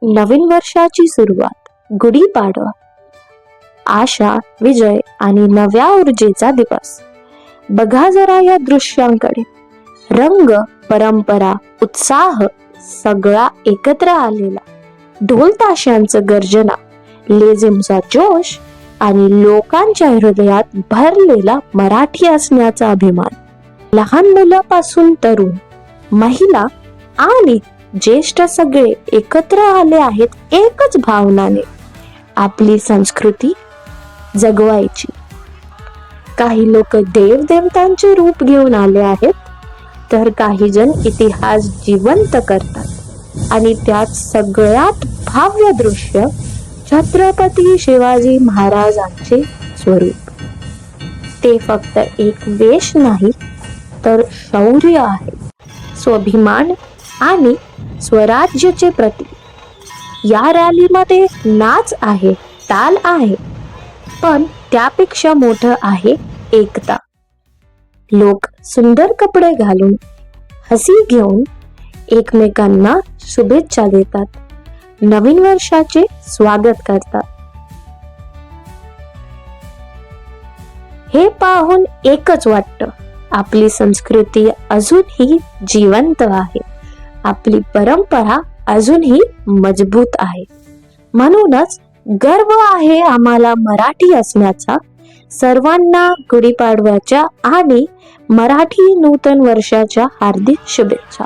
नवीन वर्षाची सुरुवात, गुढीपाडवा, आशा, विजय आणि नव्या ऊर्जेचा दिवस. बघा जरा या दृश्यांकडे. रंग, परंपरा, उत्साह सगळा एकत्र आलेला. ढोल ताशांचं गर्जना, लेझिमचा जोश आणि लोकांच्या हृदयात भरलेला मराठी असण्याचा अभिमान. लहान मुलापासून तरुण, महिला आणि ज्येष्ठ सगळे एकत्र आले आहेत एकच भावनाने, आपली संस्कृती जगवायची. काही लोक देवदेवतांचे रूप घेऊन आले आहेत, तर काही जण इतिहास जिवंत करतात. आणि त्यात सगळ्यात भव्य दृश्य छत्रपती शिवाजी महाराजांचे स्वरूप. ते फक्त एक वेश नाही, तर शौर्य आहे, स्वाभिमान आणि स्वराज्याचे प्रतीक. या रॅलीमध्ये नाच आहे, ताल आहे, पण त्यापेक्षा मोठं आहे एकता. लोक सुंदर कपडे घालून, हसी घेऊन एकमेकांना शुभेच्छा देतात, नवीन वर्षाचे स्वागत करतात. हे पाहून एकच वाटतं, आपली संस्कृती अजूनही जिवंत आहे, आपली परंपरा अजूनही मजबूत आहे. म्हणूनच गर्व आहे आम्हाला मराठी असण्याचा. सर्वांना गुढीपाडव्याच्या आणि मराठी नूतन वर्षाच्या हार्दिक शुभेच्छा.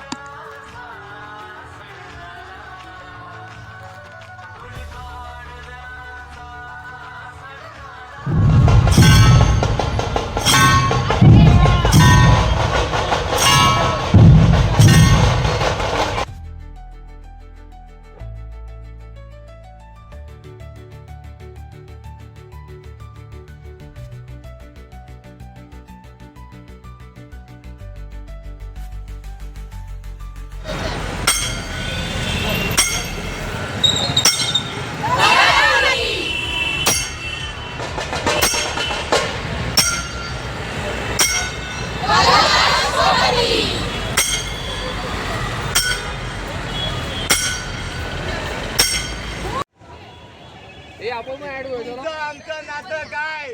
आमचं नातं काय?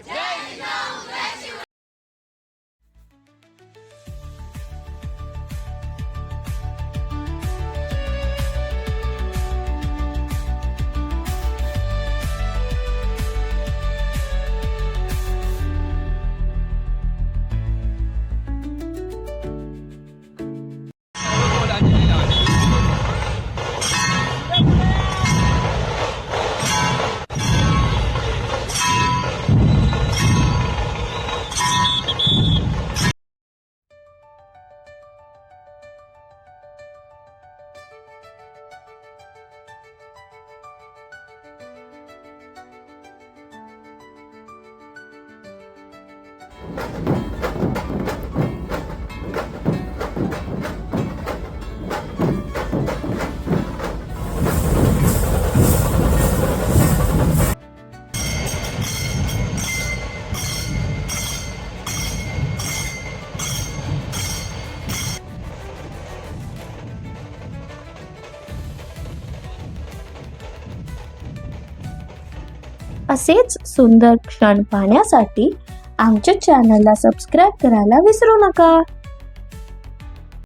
असेच सुंदर क्षण पाहण्यासाठी आमच्या चॅनलला सबस्क्राईब करायला विसरू नका.